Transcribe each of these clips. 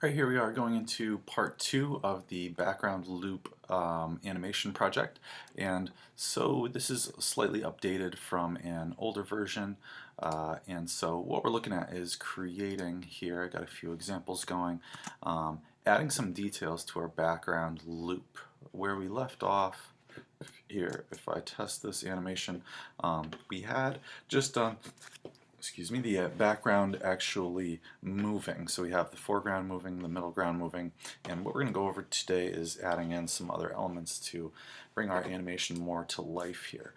Right, here we are going into part 2 of the background loop animation project, and so this is slightly updated from an older version, and so what we're looking at is creating here. I got a few examples going, adding some details to our background loop. Where we left off here, if I test this animation, we had just done the background actually moving. So we have the foreground moving, the middle ground moving, and what we're going to go over today is adding in some other elements to bring our animation more to life here.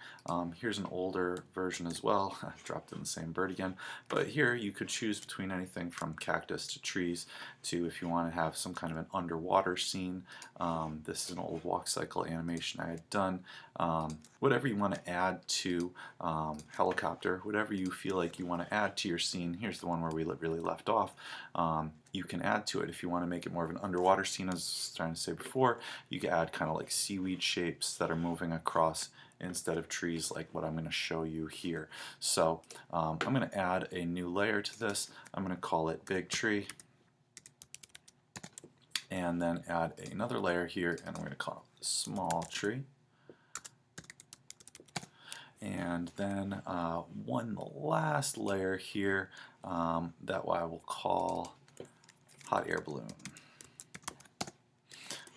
Here's an older version as well. I dropped in the same bird again, but here you could choose between anything from cactus to trees to if you want to have some kind of an underwater scene. This is an old walk cycle animation I had done. Whatever you want to add to helicopter, whatever you feel like you want to add to your scene. Here's the one where we really left off. You can add to it. If you want to make it more of an underwater scene, as I was trying to say before, you can add kind of like seaweed shapes that are moving across instead of trees like what I'm going to show you here. So I'm going to add a new layer to this. I'm going to call it Big Tree, and then add another layer here, and we're going to call it Small Tree. And then one last layer here that I will call Hot Air Balloon.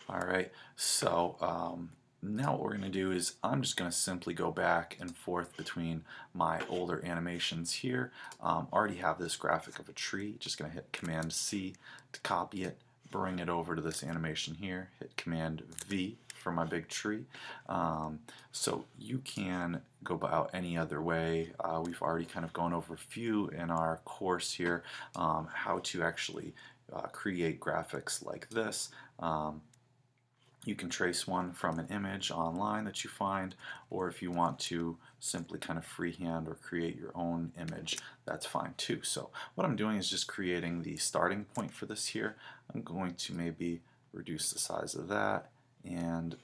Alright, so now what we're going to do is I'm just going to simply go back and forth between my older animations here. Already have this graphic of a tree, just going to hit Command C to copy it, bring it over to this animation here, hit Command V for my big tree. So you can go about any other way. We've already kind of gone over a few in our course here, how to actually create graphics like this. You can trace one from an image online that you find, or if you want to simply kind of freehand or create your own image, that's fine too. So what I'm doing is just creating the starting point for this here. I'm going to maybe reduce the size of that, and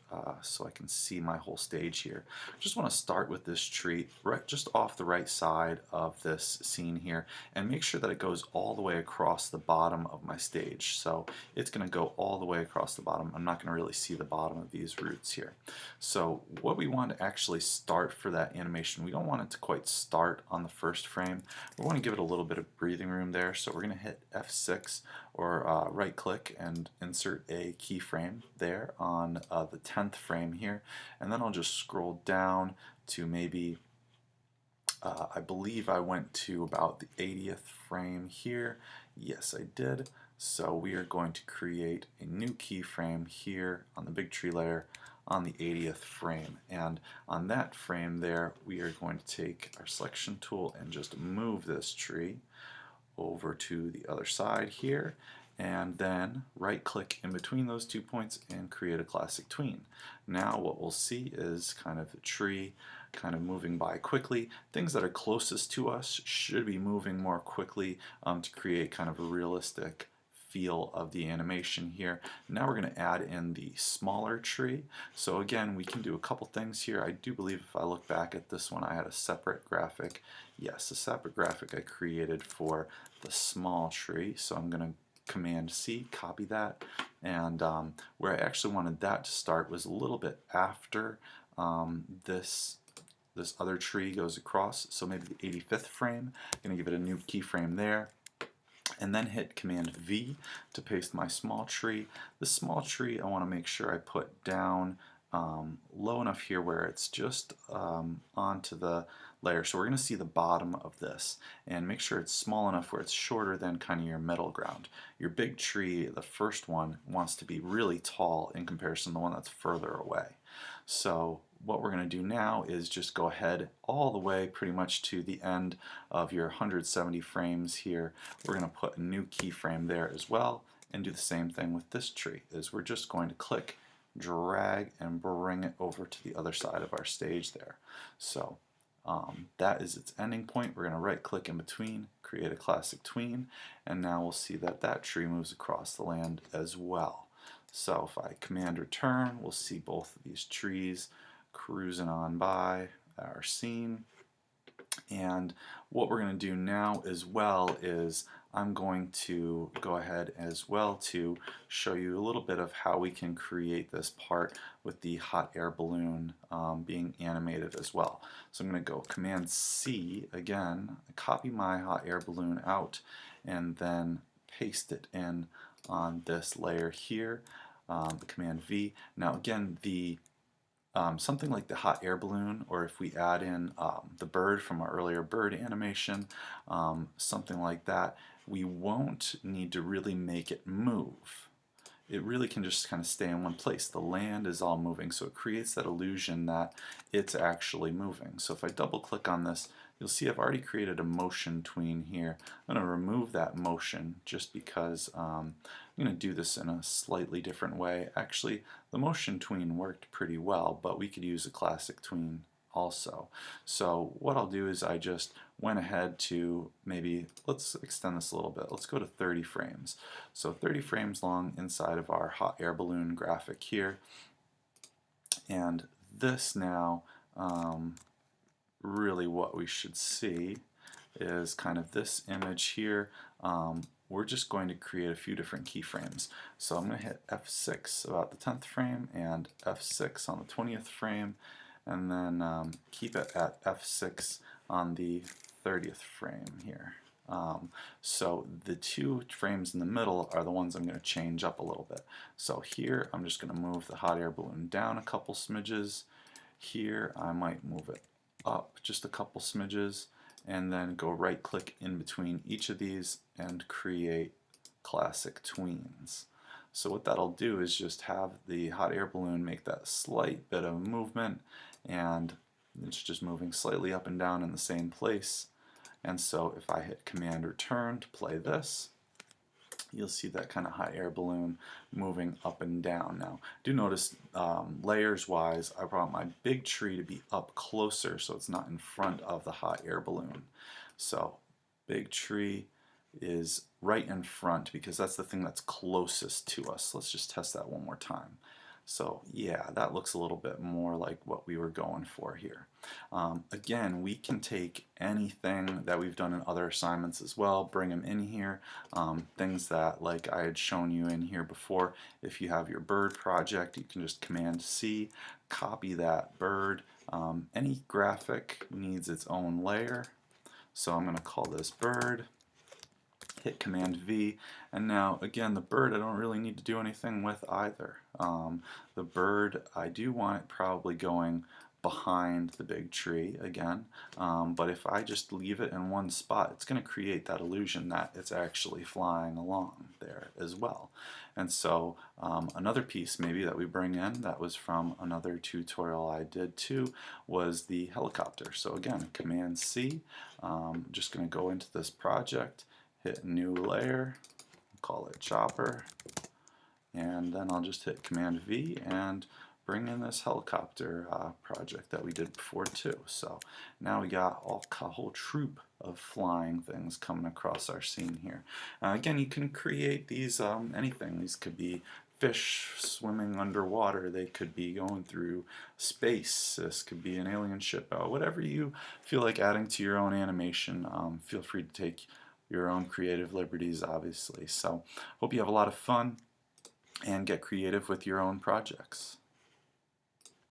so I can see my whole stage here. Just want to start with this tree right just off the right side of this scene here, and make sure that it goes all the way across the bottom of my stage. So it's going to go all the way across the bottom. I'm not going to really see the bottom of these roots here. So what we want to actually start for that animation, we don't want it to quite start on the first frame. We want to give it a little bit of breathing room there, so we're going to hit F6 or right click and insert a keyframe there on the 10th frame here, and then I'll just scroll down to maybe I believe I went to about the 80th frame here. Yes, I did. So we are going to create a new keyframe here on the big tree layer on the 80th frame, and on that frame there we are going to take our selection tool and just move this tree over to the other side here, and then right click in between those 2 points and create a classic tween. Now what we'll see is kind of the tree kind of moving by quickly. Things that are closest to us should be moving more quickly to create kind of a realistic feel of the animation here. Now we're going to add in the smaller tree. So again, we can do a couple things here. I do believe if I look back at this one, I had a separate graphic. Yes, a separate graphic I created for the small tree. So I'm going to Command C, copy that, and where I actually wanted that to start was a little bit after this other tree goes across, so maybe the 85th frame. I'm going to give it a new keyframe there, and then hit Command V to paste my small tree. The small tree I want to make sure I put down low enough here where it's just onto the layer. So we're going to see the bottom of this, and make sure it's small enough where it's shorter than kind of your middle ground. Your big tree, the first one, wants to be really tall in comparison to the one that's further away. So what we're going to do now is just go ahead all the way pretty much to the end of your 170 frames here. We're going to put a new keyframe there as well, and do the same thing with this tree. Is we're just going to click, drag, and bring it over to the other side of our stage there. So that is its ending point. We're going to right click in between, create a classic tween, and now we'll see that that tree moves across the land as well. So if I command return, we'll see both of these trees cruising on by our scene. And what we're going to do now as well is I'm going to go ahead as well to show you a little bit of how we can create this part with the hot air balloon being animated as well. So I'm going to go Command C again, copy my hot air balloon out, and then paste it in on this layer here. Command V. Now again, the something like the hot air balloon, or if we add in the bird from our earlier bird animation, something like that, we won't need to really make it move. It really can just kind of stay in one place. The land is all moving, so it creates that illusion that it's actually moving. So if I double click on this, you'll see I've already created a motion tween here. I'm going to remove that motion just because I'm going to do this in a slightly different way. Actually, the motion tween worked pretty well, but we could use a classic tween also. So what I'll do is I just went ahead to maybe, let's extend this a little bit. Let's go to 30 frames. So 30 frames long inside of our hot air balloon graphic here. And this now, really what we should see is kind of this image here. We're just going to create a few different keyframes. So I'm going to hit F6 about the 10th frame and F6 on the 20th frame, and then keep it at F6 on the 30th frame here. So the two frames in the middle are the ones I'm going to change up a little bit. So here I'm just going to move the hot air balloon down a couple smidges. Here I might move it up just a couple smidges, and then go right click in between each of these and create classic tweens. So what that'll do is just have the hot air balloon make that slight bit of movement, and it's just moving slightly up and down in the same place. And so if I hit Command Return to play this, you'll see that kind of hot air balloon moving up and down. Now, do notice layers wise, I want my big tree to be up closer so it's not in front of the hot air balloon. So big tree is right in front because that's the thing that's closest to us. Let's just test that one more time. So yeah, that looks a little bit more like what we were going for here. Again, we can take anything that we've done in other assignments as well, bring them in here. Things that, like I had shown you in here before, if you have your bird project, you can just Command C, copy that bird. Any graphic needs its own layer. So I'm going to call this bird. Hit Command V, and now again the bird I don't really need to do anything with either. The bird, I do want it probably going behind the big tree again, but if I just leave it in one spot, it's going to create that illusion that it's actually flying along there as well. And so another piece maybe that we bring in that was from another tutorial I did too was the helicopter. So again, Command C, just going to go into this project, hit new layer, call it chopper, and then I'll just hit Command V and bring in this helicopter project that we did before too. So now we got a whole troop of flying things coming across our scene here. Again, you can create these anything. These could be fish swimming underwater, they could be going through space, this could be an alien ship, whatever you feel like adding to your own animation. Feel free to take your own creative liberties, obviously. So hope you have a lot of fun and get creative with your own projects.